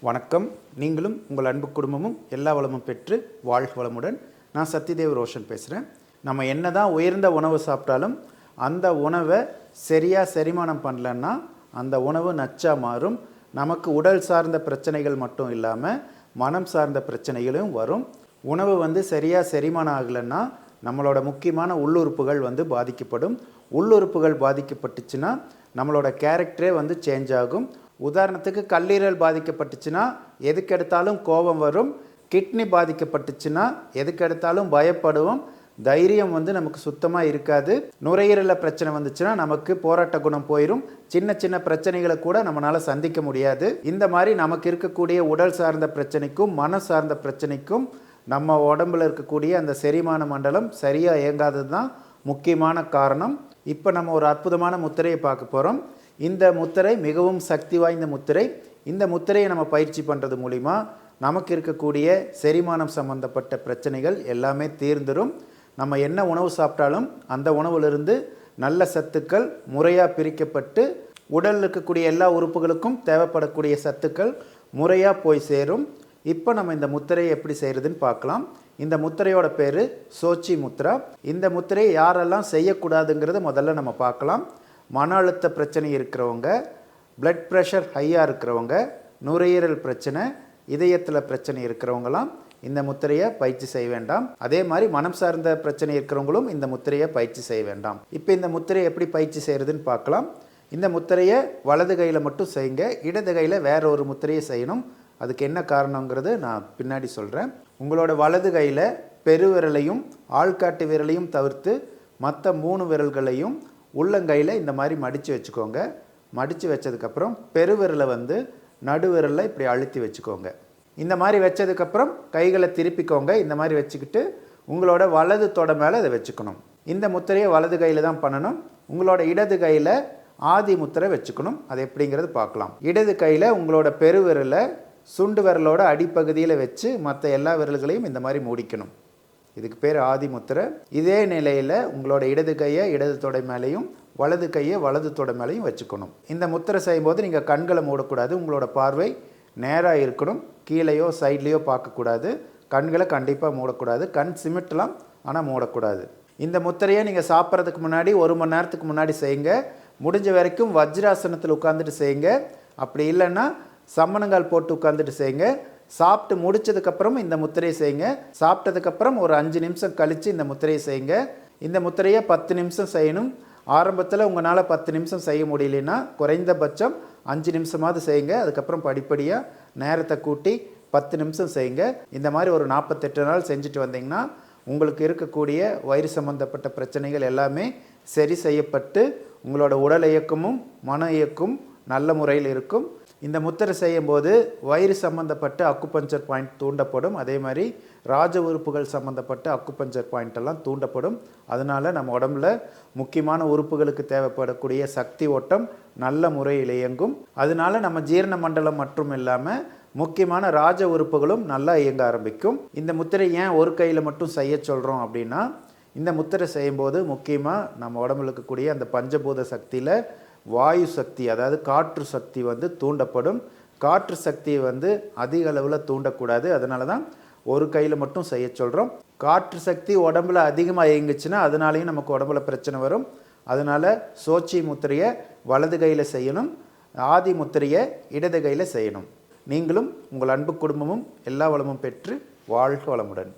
வணக்கம். நீங்களும் உங்கள் அன்பு குடும்பமும் எல்லா வளமும் பெற்று வாழ்க வளமுடன். நான் சத்யதேவ் ரோஷன் பேசுகிறேன். நம்ம என்ன தான் உயர்ந்த உணவு சாப்பிட்டாலும் அந்த உணவை சரியாக செரிமானம் பண்ணலன்னா அந்த உணவு நச்சாக மாறும். நமக்கு உடல் சார்ந்த பிரச்சனைகள் மட்டும் இல்லாமல் மனம் சார்ந்த பிரச்சனைகளும் வரும். உணவு சரியாக செரிமானம் ஆகலைன்னா நம்மளோட முக்கியமான உள்ளுறுப்புகள் பாதிக்கப்படும். உள்ளுறுப்புகள் பாதிக்கப்பட்டுச்சுன்னா நம்மளோட கேரக்டரே சேஞ்ச் ஆகும். உதாரணத்துக்கு கல்லீரல் பாதிக்கப்பட்டுச்சுன்னா எதுக்கெடுத்தாலும் கோபம் வரும். கிட்னி பாதிக்கப்பட்டுச்சுன்னா எதுக்கெடுத்தாலும் பயப்படுவோம். தைரியம் நமக்கு சுத்தமாக இருக்காது. நுரையீரலில் பிரச்சனை வந்துச்சுன்னா நமக்கு போராட்ட குணம் போயிடும். சின்ன சின்ன பிரச்சனைகளை கூட நம்மளால் சந்திக்க முடியாது. இந்த மாதிரி நமக்கு இருக்கக்கூடிய உடல் சார்ந்த பிரச்சனைக்கும் மன சார்ந்த பிரச்சனைக்கும் நம்ம உடம்புல இருக்கக்கூடிய அந்த செரிமான மண்டலம் சரியாக இயங்காதது தான் முக்கியமான காரணம். இப்போ நம்ம ஒரு அற்புதமான முத்திரையை பார்க்க போகிறோம். இந்த முத்திரை மிகவும் சக்தி வாய்ந்த முத்திரை. இந்த முத்திரையை நம்ம பயிற்சி பண்ணுறது மூலிமா நமக்கு இருக்கக்கூடிய செரிமானம் சம்பந்தப்பட்ட பிரச்சனைகள் எல்லாமே தீர்ந்துடும். நம்ம என்ன உணவு சாப்பிட்டாலும் அந்த உணவுலிருந்து நல்ல சத்துக்கள் முறையாக பிரிக்கப்பட்டு உடலில் இருக்கக்கூடிய எல்லா உறுப்புகளுக்கும் தேவைப்படக்கூடிய சத்துக்கள் முறையாக போய் சேரும். இப்போ நம்ம இந்த முத்திரையை எப்படி செய்கிறதுன்னு பார்க்கலாம். இந்த முத்திரையோட பேர் சோச்சி முத்ரா. இந்த முத்திரையை யாரெல்லாம் செய்யக்கூடாதுங்கிறத முதல்ல நம்ம பார்க்கலாம். மன அழுத்த பிரச்சனை இருக்கிறவங்க, பிளட் ப்ரெஷர் ஹையாக இருக்கிறவங்க, நுரையீரல் பிரச்சனை, இதயத்தில் பிரச்சனை இருக்கிறவங்களாம் இந்த முத்திரையை பயிற்சி செய்ய வேண்டாம். அதே மாதிரி மனம் சார்ந்த பிரச்சனை இருக்கிறவங்களும் இந்த முத்திரையை பயிற்சி செய்ய வேண்டாம். இப்போ இந்த முத்திரையை எப்படி பயிற்சி செய்கிறதுன்னு பார்க்கலாம். இந்த முத்திரையை வலது கையில் மட்டும் செய்யுங்க. இடது கையில் வேற ஒரு முத்திரையை செய்யணும். அதுக்கு என்ன காரணங்கிறது நான் பின்னாடி சொல்கிறேன். உங்களோட வலது கையில் பெருவிரலையும் ஆள்காட்டு விரலையும் தவிர்த்து மற்ற 3 விரல்களையும் உள்ளங்கையில் இந்த மாதிரி மடித்து வச்சுக்கோங்க. மடித்து வச்சதுக்கப்புறம் பெருவிரலை நடுவிரலில் இப்படி அழுத்தி வச்சுக்கோங்க. இந்த மாதிரி வச்சதுக்கப்புறம் கைகளை திருப்பிக்கோங்க. இந்த மாதிரி வச்சுக்கிட்டு உங்களோட வலது தொடை மேலே அதை வச்சுக்கணும். இந்த முத்திரையை வலது கையில் தான் பண்ணணும். உங்களோட இடது கையில் ஆதி முத்திரை வச்சுக்கணும். அது எப்படிங்கிறது பார்க்கலாம். இடது கையில் உங்களோட பெருவிரலை சுண்டு விரலோட அடிப்பகுதியில் வச்சு மற்ற எல்லா விரல்களையும் இந்த மாதிரி மூடிக்கணும். இதுக்கு பேர் ஆதி முத்திரை. இதே நிலையில் உங்களோட இடது கையை இடது தொடை மேலேயும் வலது கையை வலது தொடை மேலேயும் வச்சுக்கணும். இந்த முத்திரை செய்யும்போது நீங்கள் கண்களை மூடக்கூடாது. உங்களோட பார்வை நேராக இருக்கணும். கீழேயோ சைட்லேயோ பார்க்கக்கூடாது. கண்களை கண்டிப்பாக மூடக்கூடாது. கண் சிமிட்டலாம், ஆனால் மூடக்கூடாது. இந்த முத்திரையை நீங்கள் சாப்பிட்றதுக்கு முன்னாடி 1 மணி நேரத்துக்கு முன்னாடி செய்யுங்க. முடிஞ்ச வரைக்கும் வஜ்ராசனத்தில் உட்காந்துட்டு செய்யுங்க. அப்படி இல்லைன்னா சம்மணங்கால் போட்டு உட்காந்துட்டு செய்யுங்க. சாப்பிட்டு முடிச்சதுக்கப்புறம் இந்த முத்திரையை செய்யுங்க. சாப்பிட்டதுக்கப்புறம் ஒரு 5 நிமிஷம் கழித்து இந்த முத்திரையை செய்யுங்க. இந்த முத்திரையை 10 நிமிஷம் செய்யணும். ஆரம்பத்தில் உங்களால் 10 நிமிஷம் செய்ய முடியலன்னா குறைந்தபட்சம் 5 நிமிஷமாவது செய்யுங்க. அதுக்கப்புறம் படிப்படியாக நேரத்தை கூட்டி 10 நிமிஷம் செய்யுங்க. இந்த மாதிரி ஒரு 48 நாள் செஞ்சுட்டு வந்தீங்கன்னா உங்களுக்கு இருக்கக்கூடிய வயிறு சம்பந்தப்பட்ட பிரச்சனைகள் எல்லாமே சரி செய்யப்பட்டு உங்களோட உடல் இயக்கமும் மன இயக்கம் நல்ல முறையில் இருக்கும். இந்த முத்திரை செய்யும்போது வயிறு சம்மந்தப்பட்ட அக்குபஞ்சர் பாயிண்ட் தூண்டப்படும். அதே மாதிரி ராஜ உறுப்புகள் சம்மந்தப்பட்ட அக்குபஞ்சர் பாயிண்ட் எல்லாம் தூண்டப்படும். அதனால் நம்ம உடம்புல முக்கியமான உறுப்புகளுக்கு தேவைப்படக்கூடிய சக்தி ஓட்டம் நல்ல முறையில் இயங்கும். அதனால நம்ம ஜீரண மண்டலம் மட்டும் இல்லாமல் முக்கியமான ராஜ உறுப்புகளும் நல்லா இயங்க ஆரம்பிக்கும். இந்த முத்திரை ஏன் ஒரு கையில் மட்டும் செய்ய சொல்கிறோம் அப்படின்னா, இந்த முத்திரை செய்யும்போது முக்கியமாக நம்ம உடம்புல இருக்கக்கூடிய அந்த பஞ்சபூத சக்தியில் வாயு சக்தி, அதாவது காற்று சக்தி தூண்டப்படும். காற்று சக்தியை அதிக அளவில் தூண்டக்கூடாது. அதனால தான் ஒரு கையில் மட்டும் செய்ய சொல்கிறோம். காற்று சக்தி உடம்புல அதிகமாக இயங்குச்சுன்னா அதனாலையும் நமக்கு உடம்புல பிரச்சனை வரும். அதனால் சோச்சி முத்திரையை வலது கையில் செய்யணும். ஆதி முத்திரையை இடது கையில் செய்யணும். நீங்களும் உங்கள் அன்பு குடும்பமும் எல்லா வளமும் பெற்று வாழ்க வளமுடன்.